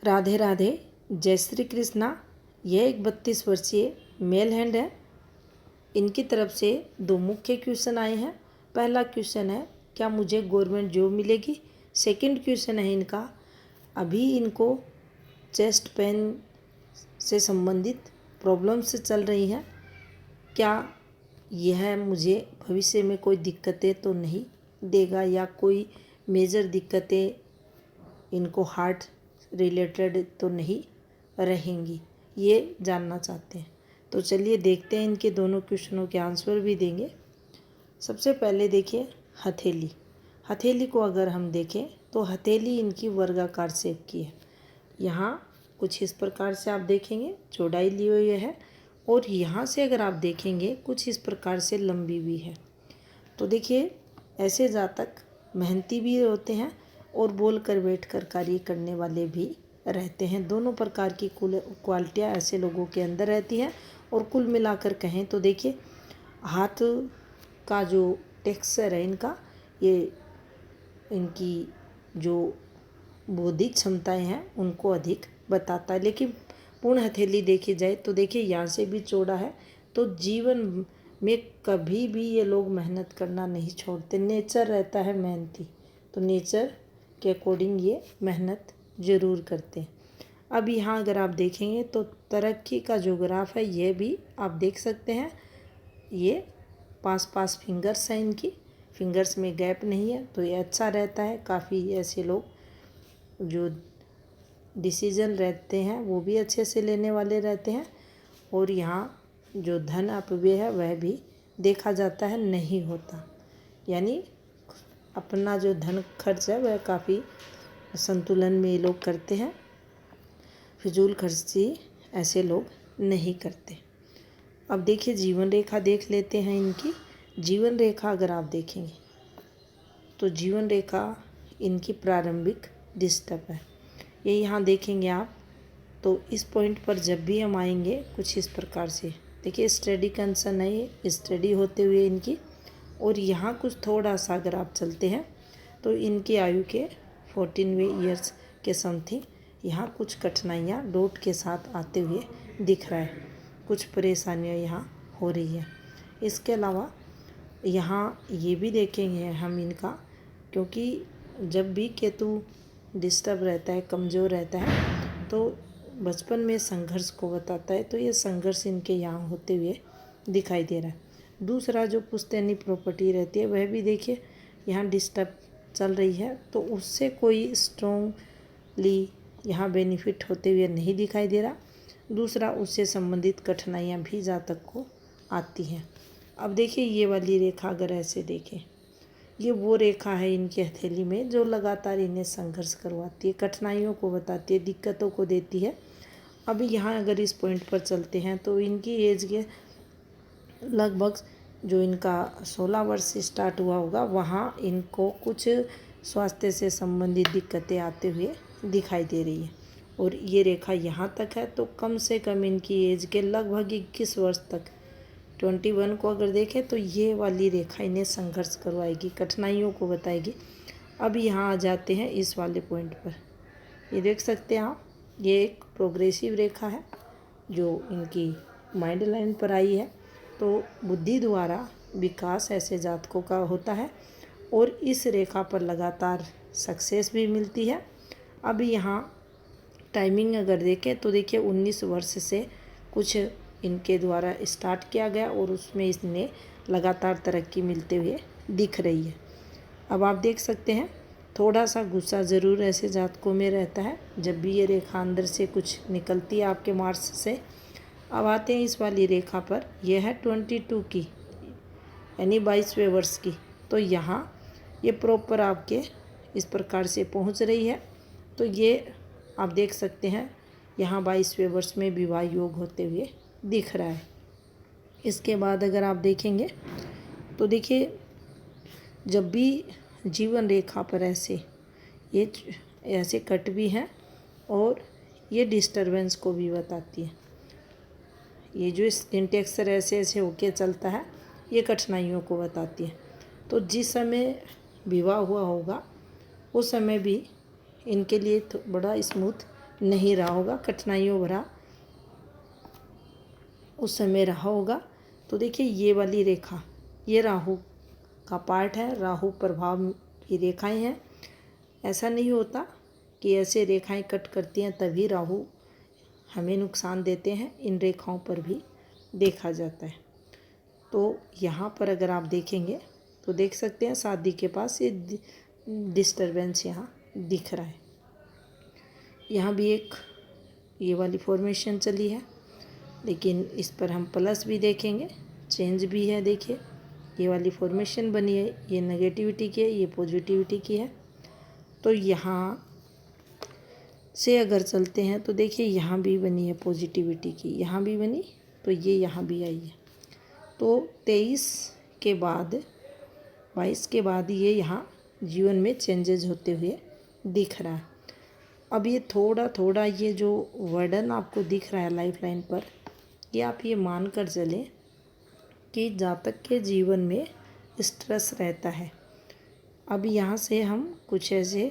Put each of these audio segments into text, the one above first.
राधे राधे, जय श्री कृष्णा। यह एक 32 वर्षीय मेल हैंड है। इनकी तरफ से दो मुख्य क्वेश्चन आए हैं। पहला क्वेश्चन है, क्या मुझे गवर्नमेंट जॉब मिलेगी। सेकंड क्वेश्चन है इनका, अभी इनको चेस्ट पेन से संबंधित प्रॉब्लम्स चल रही हैं, क्या यह मुझे भविष्य में कोई दिक्कतें तो नहीं देगा या कोई मेजर दिक्कतें इनको हार्ट रिलेटेड तो नहीं रहेंगी, ये जानना चाहते हैं। तो चलिए देखते हैं, इनके दोनों क्वेश्चनों के आंसर भी देंगे। सबसे पहले देखिए हथेली। हथेली को अगर हम देखें तो हथेली इनकी वर्गाकार शेप की है। यहाँ कुछ इस प्रकार से आप देखेंगे चौड़ाई ली हुई है और यहाँ से अगर आप देखेंगे कुछ इस प्रकार से लंबी भी है। तो देखिए ऐसे जातक मेहनती भी होते हैं और बोल कर बैठ कर कार्य करने वाले भी रहते हैं। दोनों प्रकार की क्वालिटियाँ ऐसे लोगों के अंदर रहती हैं। और कुल मिलाकर कहें तो देखिए हाथ का जो टेक्सचर है इनका, ये इनकी जो बौद्धिक क्षमताएं हैं उनको अधिक बताता है। लेकिन पूर्ण हथेली देखी जाए तो देखिए यहाँ से भी चौड़ा है। तो जीवन में कभी भी ये लोग मेहनत करना नहीं छोड़ते, नेचर रहता है मेहनती, तो नेचर के अकॉर्डिंग ये मेहनत ज़रूर करते हैं। अब यहाँ अगर आप देखेंगे तो तरक्की का जो ग्राफ है ये भी आप देख सकते हैं। ये पास फिंगर्स हैं, इनकी फिंगर्स में गैप नहीं है, तो ये अच्छा रहता है। काफ़ी ऐसे लोग जो डिसीजन रहते हैं वो भी अच्छे से लेने वाले रहते हैं। और यहाँ जो धन अपव्यय है वह भी देखा जाता है, नहीं होता। यानी अपना जो धन खर्च है वह काफ़ी संतुलन में ये लोग करते हैं। फिजूल खर्ची ऐसे लोग नहीं करते। अब देखिए जीवन रेखा देख लेते हैं इनकी। जीवन रेखा अगर आप देखेंगे तो जीवन रेखा इनकी प्रारंभिक डिस्टर्ब है। ये यहाँ देखेंगे आप तो इस पॉइंट पर जब भी हम आएंगे कुछ इस प्रकार से देखिए स्टडी कंसर्न है, ये स्टडी होते हुए इनकी। और यहाँ कुछ थोड़ा सा अगर आप चलते हैं तो इनकी आयु के 14वें ईयर्स के समथिंग यहाँ कुछ कठिनाइयाँ डॉट के साथ आते हुए दिख रहा है, कुछ परेशानियाँ यहाँ हो रही है। इसके अलावा यहाँ ये भी देखेंगे हम इनका, क्योंकि जब भी केतु डिस्टर्ब रहता है, कमज़ोर रहता है, तो बचपन में संघर्ष को बताता है। तो ये संघर्ष इनके यहाँ होते हुए दिखाई दे रहा है। दूसरा जो पुश्तैनी प्रॉपर्टी रहती है वह भी देखिए यहाँ डिस्टर्ब चल रही है, तो उससे कोई स्ट्रॉन्गली यहाँ बेनिफिट होते हुए नहीं दिखाई दे रहा। दूसरा उससे संबंधित कठिनाइयाँ भी जातक को आती हैं। अब देखिए ये वाली रेखा अगर ऐसे देखें, ये वो रेखा है इनकी हथेली में जो लगातार इन्हें संघर्ष करवाती है, कठिनाइयों को बताती है, दिक्कतों को देती है। अभी यहाँ अगर इस पॉइंट पर चलते हैं तो इनकी एज के लगभग जो इनका 16 वर्ष से स्टार्ट हुआ होगा, वहाँ इनको कुछ स्वास्थ्य से संबंधित दिक्कतें आते हुए दिखाई दे रही है। और ये रेखा यहाँ तक है, तो कम से कम इनकी एज के लगभग 21 वर्ष तक 21 को अगर देखें तो ये वाली रेखा इन्हें संघर्ष करवाएगी, कठिनाइयों को बताएगी। अब यहाँ आ जाते हैं इस वाले पॉइंट पर, ये देख सकते हैं आप, ये एक प्रोग्रेसिव रेखा है जो इनकी माइंड लाइन पर आई है। तो बुद्धि द्वारा विकास ऐसे जातकों का होता है और इस रेखा पर लगातार सक्सेस भी मिलती है। अब यहाँ टाइमिंग अगर देखें तो देखिए 19 वर्ष से कुछ इनके द्वारा स्टार्ट किया गया और उसमें इसने लगातार तरक्की मिलते हुए दिख रही है। अब आप देख सकते हैं थोड़ा सा गुस्सा ज़रूर ऐसे जातकों में रहता है जब भी ये रेखा अंदर से कुछ निकलती है आपके मार्स से। अब आते हैं इस वाली रेखा पर, यह है 22 की यानी 22वें वर्ष की। तो यहाँ ये प्रॉपर आपके इस प्रकार से पहुँच रही है। तो ये आप देख सकते हैं यहाँ 22वें वर्ष में विवाह योग होते हुए दिख रहा है। इसके बाद अगर आप देखेंगे तो देखिए जब भी जीवन रेखा पर ऐसे कट भी हैं और ये डिस्टरबेंस को भी बताती है। ये जो स्किन टेक्सचर ऐसे होके चलता है, ये कठिनाइयों को बताती है। तो जिस समय विवाह हुआ होगा उस समय भी इनके लिए तो बड़ा स्मूथ नहीं रहा होगा, कठिनाइयों भरा उस समय रहा होगा। तो देखिए ये वाली रेखा, ये राहु का पार्ट है, राहु प्रभाव की रेखाएं हैं। ऐसा नहीं होता कि ऐसे रेखाएं कट करती हैं तभी राहु हमें नुकसान देते हैं, इन रेखाओं पर भी देखा जाता है। तो यहाँ पर अगर आप देखेंगे तो देख सकते हैं शादी के पास ये डिस्टरबेंस यहाँ दिख रहा है। यहाँ भी एक ये वाली फॉर्मेशन चली है, लेकिन इस पर हम प्लस भी देखेंगे, चेंज भी है। देखिए ये वाली फॉर्मेशन बनी है, ये नेगेटिविटी की है, ये पॉजिटिविटी की है। तो यहाँ से अगर चलते हैं तो देखिए यहाँ भी बनी है पॉजिटिविटी की, यहाँ भी बनी, तो ये यहाँ भी आई है। तो 23 के बाद 22 के बाद ये यहाँ जीवन में चेंजेस होते हुए दिख रहा है। अब ये थोड़ा थोड़ा ये जो वर्डन आपको दिख रहा है लाइफ लाइन पर, ये आप ये मान कर चलें कि जातक के जीवन में स्ट्रेस रहता है। अब यहाँ से हम कुछ ऐसे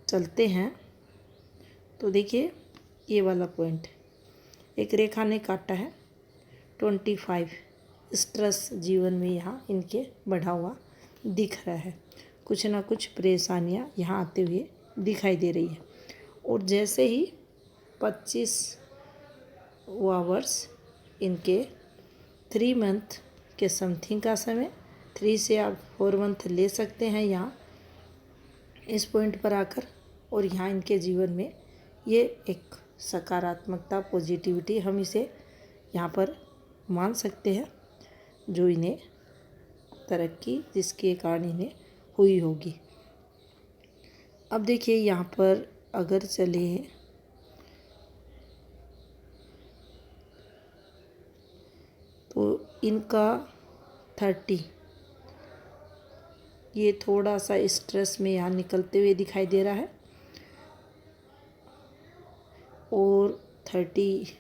चलते हैं तो देखिए ये वाला पॉइंट एक रेखा ने काटा है 25, स्ट्रेस जीवन में यहाँ इनके बढ़ा हुआ दिख रहा है। कुछ ना कुछ परेशानियाँ यहाँ आते हुए दिखाई दे रही है। और जैसे ही 25वां वर्ष इनके 3 मंथ के समथिंग का समय, 3 से आप 4 मंथ ले सकते हैं यहाँ इस पॉइंट पर आकर, और यहाँ इनके जीवन में ये एक सकारात्मकता, पॉजिटिविटी हम इसे यहाँ पर मान सकते हैं, जो इन्हें तरक्की जिसके कारण इन्हें हुई होगी। अब देखिए यहाँ पर अगर चले तो इनका 30 ये थोड़ा सा स्ट्रेस में यहाँ निकलते हुए दिखाई दे रहा है। और 30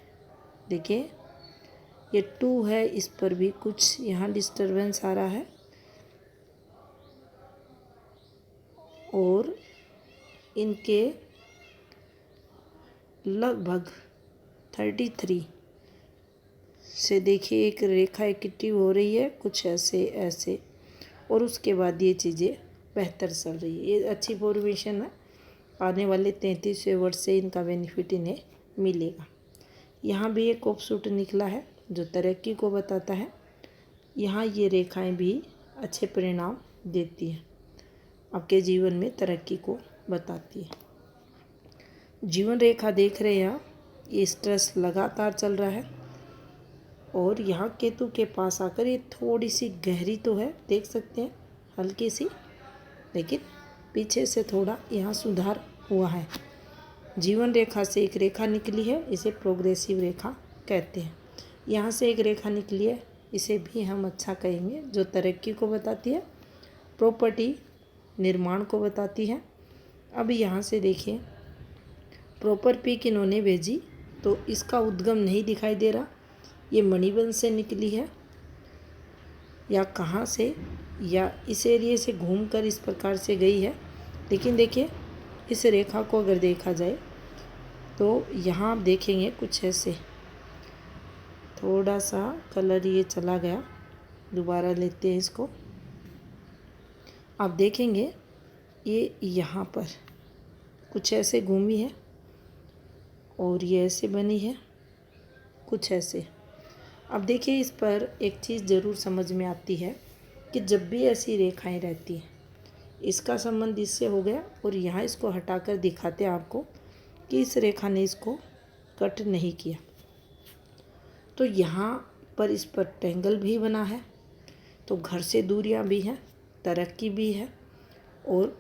देखिए ये 2 है, इस पर भी कुछ यहाँ डिस्टरबेंस आ रहा है। और इनके लगभग 33 से देखिए एक रेखा इकट्ठी हो रही है, कुछ ऐसे ऐसे, और उसके बाद ये चीज़ें बेहतर चल रही है। ये अच्छी फॉर्मेशन है, आने वाले 33वें वर्ष से इनका बेनिफिट इन्हें मिलेगा। यहाँ भी एक ऑफशूट निकला है जो तरक्की को बताता है। यहाँ ये रेखाएं भी अच्छे परिणाम देती हैं, आपके जीवन में तरक्की को बताती है। जीवन रेखा देख रहे हैं आप, ये स्ट्रेस लगातार चल रहा है। और यहाँ केतु के पास आकर ये थोड़ी सी गहरी तो है, देख सकते हैं हल्की सी, लेकिन पीछे से थोड़ा यहाँ सुधार हुआ है। जीवन रेखा से एक रेखा निकली है, इसे प्रोग्रेसिव रेखा कहते हैं। यहाँ से एक रेखा निकली है, इसे भी हम अच्छा कहेंगे, जो तरक्की को बताती है, प्रॉपर्टी निर्माण को बताती है। अब यहाँ से देखिए प्रॉपर पीक इन्होंने भेजी तो इसका उद्गम नहीं दिखाई दे रहा, ये मणिबंध से निकली है या कहाँ से, या इस एरिए से घूमकर इस प्रकार से गई है। लेकिन देखिए इस रेखा को अगर देखा जाए तो यहाँ आप देखेंगे कुछ ऐसे, थोड़ा सा कलर ये चला गया, दोबारा लेते हैं इसको। आप देखेंगे ये यहाँ पर कुछ ऐसे घूमी है और ये ऐसे बनी है, कुछ ऐसे। अब देखिए इस पर एक चीज़ ज़रूर समझ में आती है कि जब भी ऐसी रेखाएं रहती हैं, इसका संबंध इससे हो गया, और यहाँ इसको हटाकर दिखाते हैं आपको कि इस रेखा ने इसको कट नहीं किया। तो यहाँ पर इस पर टेंगल भी बना है, तो घर से दूरियाँ भी हैं, तरक्की भी है, और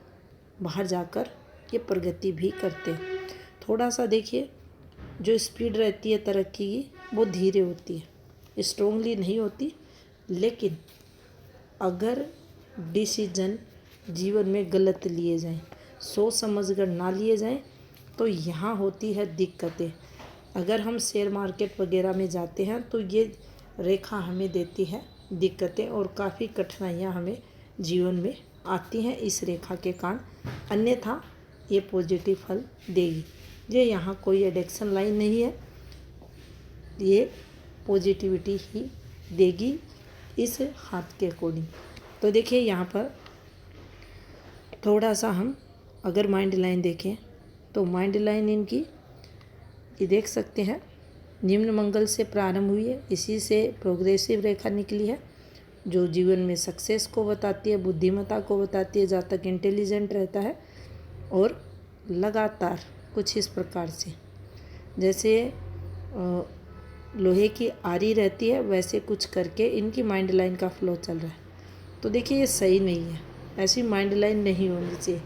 बाहर जाकर ये प्रगति भी करते हैं। थोड़ा सा देखिए जो स्पीड रहती है तरक्की की वो धीरे होती है, स्ट्रोंगली नहीं होती। लेकिन अगर डिसीजन जीवन में गलत लिए जाएं, सोच समझकर ना लिए जाएं, तो यहाँ होती है दिक्कतें। अगर हम शेयर मार्केट वगैरह में जाते हैं तो ये रेखा हमें देती है दिक्कतें, और काफ़ी कठिनाइयाँ हमें जीवन में आती हैं इस रेखा के कारण। अन्यथा ये पॉजिटिव फल देगी। ये यहाँ कोई एडिक्शन लाइन नहीं है, ये पॉजिटिविटी ही देगी इस हाथ के अकॉर्डिंग। तो देखिए यहाँ पर थोड़ा सा हम अगर माइंड लाइन देखें तो माइंड लाइन इनकी ये देख सकते हैं, निम्न मंगल से प्रारंभ हुई है, इसी से प्रोग्रेसिव रेखा निकली है जो जीवन में सक्सेस को बताती है, बुद्धिमत्ता को बताती है, जातक इंटेलिजेंट रहता है और लगातार कुछ इस प्रकार से जैसे लोहे की आरी रहती है वैसे कुछ करके इनकी माइंड लाइन का फ्लो चल रहा है। तो देखिए ये सही नहीं है, ऐसी माइंड लाइन नहीं होनी चाहिए।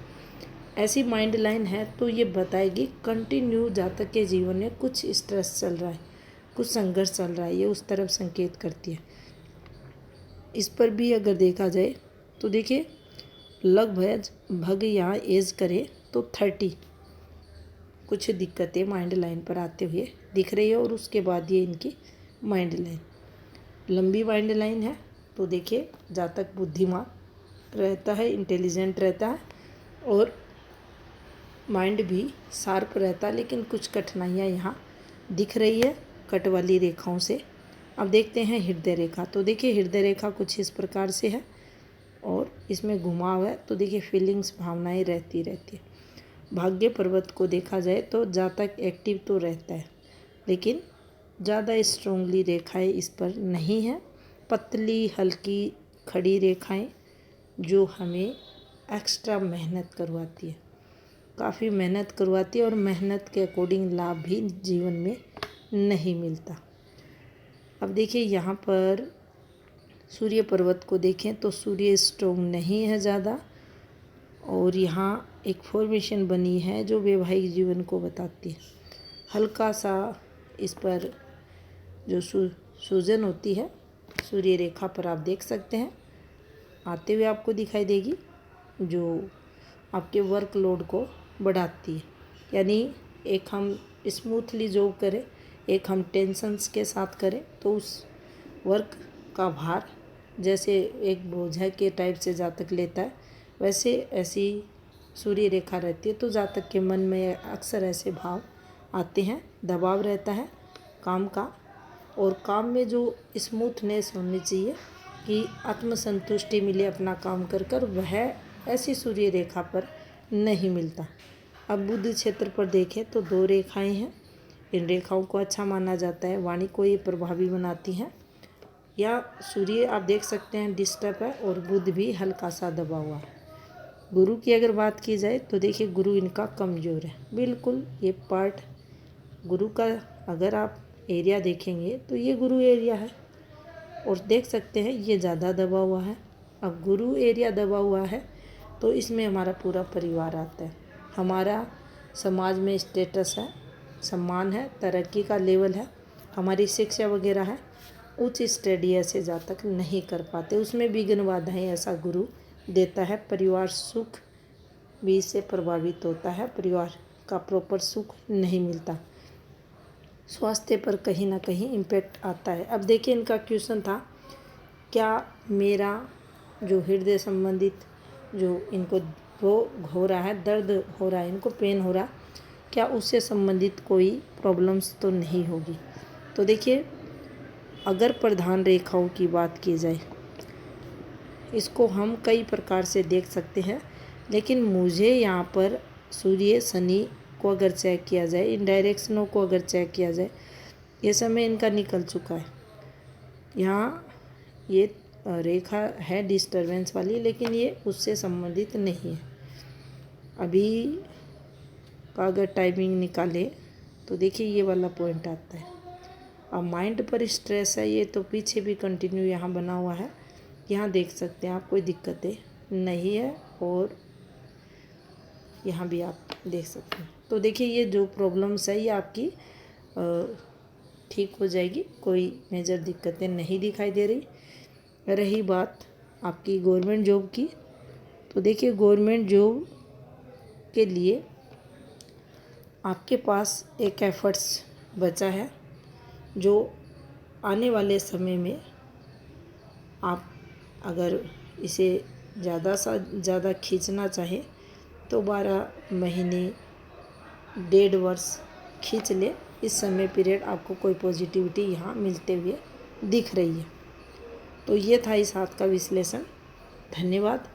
ऐसी माइंड लाइन है तो ये बताएगी कंटिन्यू जातक के जीवन में कुछ स्ट्रेस चल रहा है, कुछ संघर्ष चल रहा है, ये उस तरफ संकेत करती है। इस पर भी अगर देखा जाए तो देखिए लगभग यहाँ एज करे तो 30 कुछ दिक्कतें माइंड लाइन पर आते हुए दिख रही है और उसके बाद ये इनकी माइंड लाइन लंबी माइंड लाइन है। तो देखिए जातक बुद्धिमान रहता है, इंटेलिजेंट रहता है और माइंड भी शार्प रहता है, लेकिन कुछ कठिनाइयाँ यहाँ दिख रही है कट वाली रेखाओं से। अब देखते हैं हृदय रेखा। तो देखिए हृदय रेखा कुछ इस प्रकार से है और इसमें घुमाव है। तो देखिए फीलिंग्स, भावनाएं रहती है। भाग्य पर्वत को देखा जाए तो जातक एक्टिव तो रहता है लेकिन ज़्यादा स्ट्रोंगली रेखाएं इस पर नहीं है, पतली हल्की खड़ी रेखाएं जो हमें एक्स्ट्रा मेहनत करवाती है, काफ़ी मेहनत करवाती है और मेहनत के अकॉर्डिंग लाभ भी जीवन में नहीं मिलता। अब देखिए यहाँ पर सूर्य पर्वत को देखें तो सूर्य स्ट्रोंग नहीं है ज़्यादा और यहाँ एक फॉर्मेशन बनी है जो वैवाहिक जीवन को बताती है। हल्का सा इस पर जो सूजन होती है सूर्य रेखा पर आप देख सकते हैं आते हुए आपको दिखाई देगी, जो आपके वर्कलोड को बढ़ाती है। यानी एक हम स्मूथली जॉब करें, एक हम टेंशन्स के साथ करें तो उस वर्क का भार जैसे एक बोझ के टाइप से जातक लेता है वैसे ऐसी सूर्य रेखा रहती है। तो जातक के मन में अक्सर ऐसे भाव आते हैं, दबाव रहता है काम का और काम में जो स्मूथनेस होनी चाहिए कि आत्मसंतुष्टि मिले अपना काम कर कर, वह ऐसी सूर्य रेखा पर नहीं मिलता। अब बुध क्षेत्र पर देखें तो 2 रेखाएं हैं, इन रेखाओं को अच्छा माना जाता है, वाणी को ये प्रभावी बनाती हैं। या सूर्य आप देख सकते हैं डिस्टर्ब है और बुध भी हल्का सा दबा हुआ है। गुरु की अगर बात की जाए तो देखिए गुरु इनका कमज़ोर है, बिल्कुल ये पार्ट गुरु का अगर आप एरिया देखेंगे तो ये गुरु एरिया है और देख सकते हैं ये ज़्यादा दबा हुआ है। अब गुरु एरिया दबा हुआ है तो इसमें हमारा पूरा परिवार आता है, हमारा समाज में स्टेटस है, सम्मान है, तरक्की का लेवल है, हमारी शिक्षा वगैरह है, उच्च स्टडी ऐसे जातक नहीं कर पाते, उसमें विघ्न बाधाएं ऐसा गुरु देता है। परिवार सुख भी इससे प्रभावित होता है, परिवार का प्रॉपर सुख नहीं मिलता, स्वास्थ्य पर कहीं ना कहीं इम्पेक्ट आता है। अब देखिए इनका क्वेश्चन था, क्या मेरा जो हृदय संबंधित जो इनको रोग हो रहा है, दर्द हो रहा है, इनको पेन हो रहा, क्या उससे संबंधित कोई प्रॉब्लम्स तो नहीं होगी। तो देखिए अगर प्रधान रेखाओं की बात की जाए इसको हम कई प्रकार से देख सकते हैं, लेकिन मुझे यहाँ पर सूर्य शनि को अगर चेक किया जाए, इन डायरेक्शनों को अगर चेक किया जाए, ये समय इनका निकल चुका है। यहाँ ये रेखा है डिस्टरबेंस वाली, लेकिन ये उससे संबंधित नहीं है। अभी का अगर टाइमिंग निकाले तो देखिए ये वाला पॉइंट आता है। अब माइंड पर स्ट्रेस है, ये तो पीछे भी कंटिन्यू यहाँ बना हुआ है, यहाँ देख सकते हैं आप, कोई दिक्कतें नहीं है और यहाँ भी आप देख सकते हैं। तो देखिए ये जो प्रॉब्लम्स है ये आपकी ठीक हो जाएगी, कोई मेजर दिक्कतें नहीं दिखाई दे रही। रही बात आपकी गवर्नमेंट जॉब की, तो देखिए गवर्नमेंट जॉब के लिए आपके पास एक एफर्ट्स बचा है जो आने वाले समय में आप अगर इसे ज़्यादा खींचना चाहें तो 12 महीने 1.5 वर्ष खींच ले, इस समय पीरियड आपको कोई पॉजिटिविटी यहाँ मिलते हुए दिख रही है। तो ये था इस हाथ का विश्लेषण। धन्यवाद।